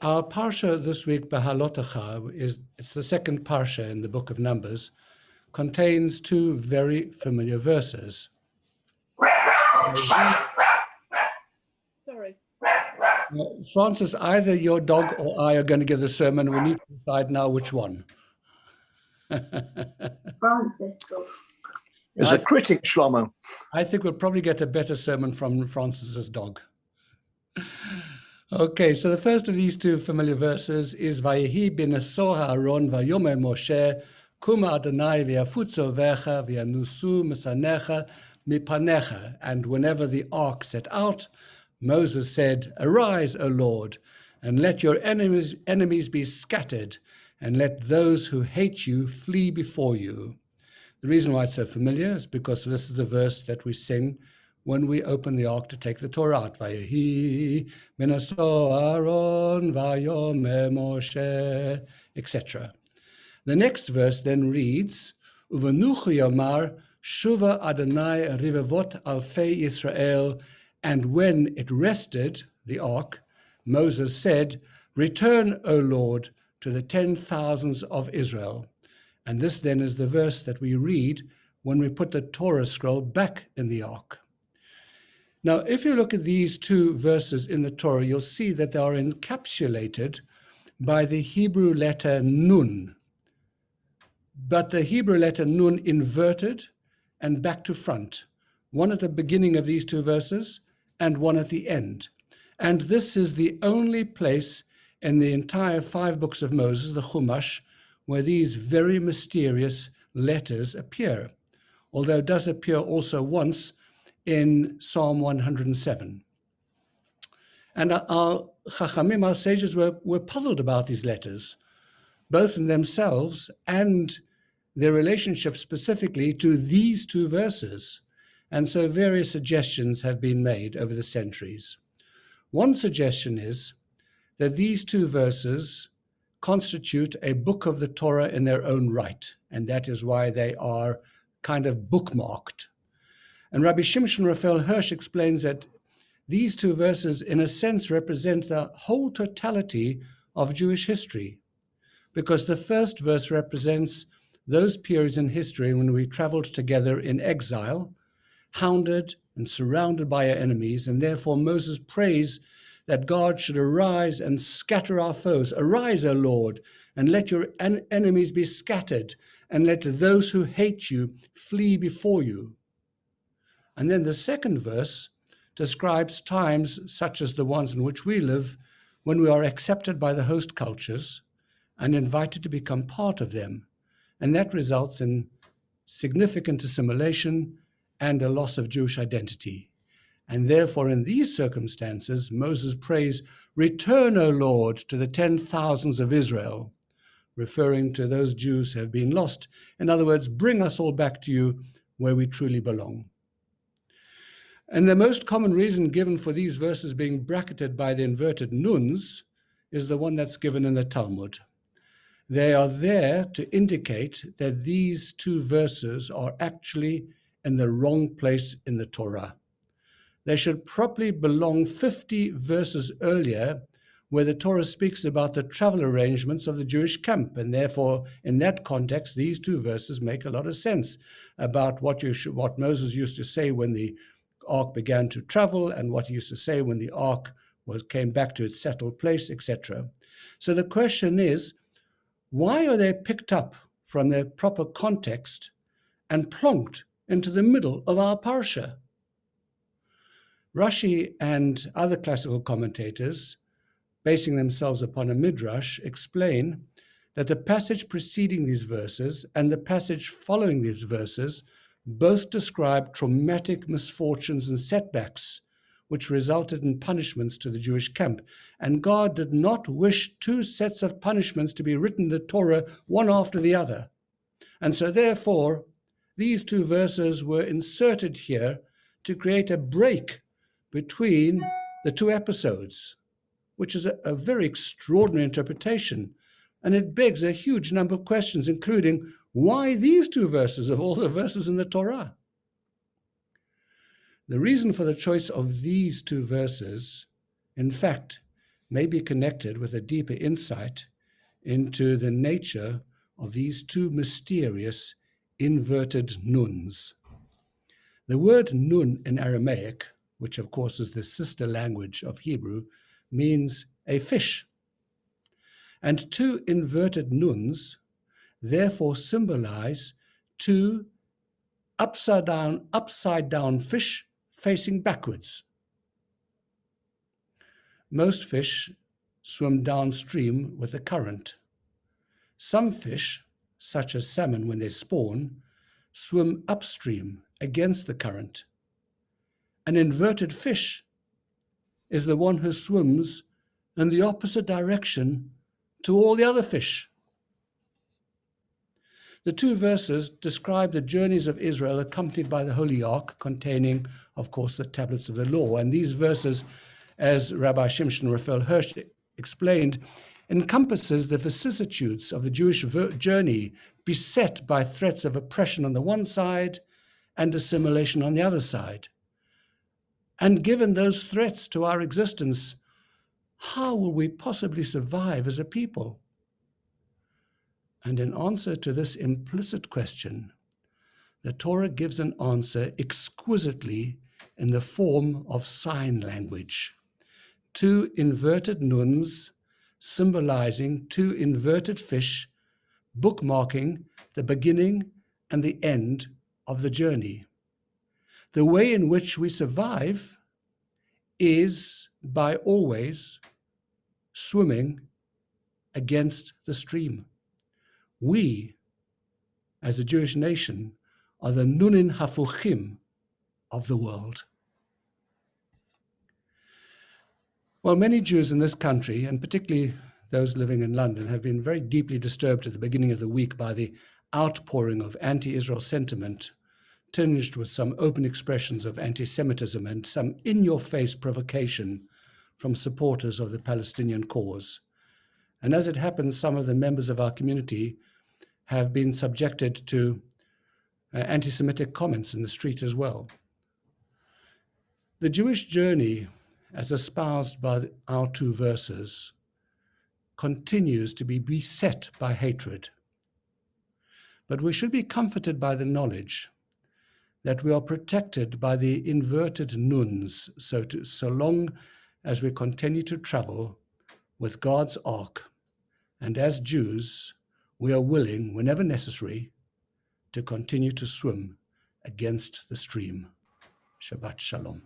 Our parsha this week, Behalotecha, it's the second parsha in the book of Numbers, contains two very familiar verses. Sorry. Francis, either your dog or I are going to give the sermon. We need to decide now which one. Francis. As a critic, Shlomo. I think we'll probably get a better sermon from Francis's dog. Okay, so the first of these two familiar verses is Vayehi b'neso Aaron vayomer Moshe kuma Adonai v'yafutzo vecha v'yanusu mesanecha mipanecha. And whenever the ark set out, Moses said, "Arise, O Lord, and let your enemies be scattered, and let those who hate you flee before you." The reason why it's so familiar is because this is the verse that we sing when we open the ark to take the Torah out. Vayehi b'neso Aaron vayomer Moshe, etc. The next verse then reads, Uvenuchu yomar shuva Adonai rivevot alfei Yisrael. And when it rested, the ark, Moses said, "Return, O Lord, to the 10,000s of Israel." And this then is the verse that we read when we put the Torah scroll back in the ark. Now, if you look at these two verses in the Torah, you'll see that they are encapsulated by the Hebrew letter Nun. But the Hebrew letter Nun inverted and back to front, one at the beginning of these two verses and one at the end. And this is the only place in the entire 5 books of Moses, the Chumash, where these very mysterious letters appear, although it does appear also once in Psalm 107. And our Chachamim, our sages, were puzzled about these letters, both in themselves and their relationship specifically to these two verses. And so various suggestions have been made over the centuries. One suggestion is that these two verses constitute a book of the Torah in their own right, and that is why they are kind of bookmarked. And Rabbi Shimshon Raphael Hirsch explains that these two verses, in a sense, represent the whole totality of Jewish history, because the first verse represents those periods in history when we traveled together in exile, hounded and surrounded by our enemies, and therefore Moses prays that God should arise and scatter our foes. Arise, O Lord, and let your enemies be scattered, and let those who hate you flee before you. And then the second verse describes times such as the ones in which we live, when we are accepted by the host cultures and invited to become part of them. And that results in significant assimilation and a loss of Jewish identity. And therefore, in these circumstances, Moses prays, "Return, O Lord, to the 10,000s of Israel," referring to those Jews who have been lost. In other words, bring us all back to you where we truly belong. And the most common reason given for these verses being bracketed by the inverted nuns is the one that's given in the Talmud. They are there to indicate that these two verses are actually in the wrong place in the Torah. They should properly belong 50 verses earlier, where the Torah speaks about the travel arrangements of the Jewish camp. And therefore, in that context, these two verses make a lot of sense about what Moses used to say when the ark began to travel, and what he used to say when the ark came back to its settled place, etc. So the question is, why are they picked up from their proper context and plonked into the middle of our parsha? Rashi and other classical commentators, basing themselves upon a midrash, explain that the passage preceding these verses and the passage following these verses both describe traumatic misfortunes and setbacks, which resulted in punishments to the Jewish camp. And God did not wish two sets of punishments to be written in the Torah, one after the other. And so therefore, these two verses were inserted here to create a break between the two episodes, which is a very extraordinary interpretation. And it begs a huge number of questions, including, why these two verses of all the verses in the Torah? The reason for the choice of these two verses, in fact, may be connected with a deeper insight into the nature of these two mysterious inverted nuns. The word nun in Aramaic, which of course is the sister language of Hebrew, means a fish. And two inverted nuns therefore symbolize two upside down fish facing backwards. Most fish swim downstream with the current. Some fish, such as salmon when they spawn, swim upstream against the current. An inverted fish is the one who swims in the opposite direction to all the other fish. The two verses describe the journeys of Israel accompanied by the Holy Ark, containing, of course, the tablets of the law. And these verses, as Rabbi Shimshon Raphael Hirsch explained, encompasses the vicissitudes of the Jewish journey, beset by threats of oppression on the one side and assimilation on the other side. And given those threats to our existence, how will we possibly survive as a people? And in answer to this implicit question, the Torah gives an answer exquisitely in the form of sign language. Two inverted nuns symbolizing two inverted fish, bookmarking the beginning and the end of the journey. The way in which we survive is by always swimming against the stream. We, as a Jewish nation, are the nunin hafuchim of the world. Well, many Jews in this country, and particularly those living in London, have been very deeply disturbed at the beginning of the week by the outpouring of anti-Israel sentiment, tinged with some open expressions of anti-Semitism and some in-your-face provocation from supporters of the Palestinian cause. And as it happens, some of the members of our community have been subjected to anti-Semitic comments in the street as well. The Jewish journey, as espoused by our two verses, continues to be beset by hatred. But we should be comforted by the knowledge that we are protected by the inverted nuns, so long as we continue to travel with God's ark. And as Jews, we are willing, whenever necessary, to continue to swim against the stream. Shabbat Shalom.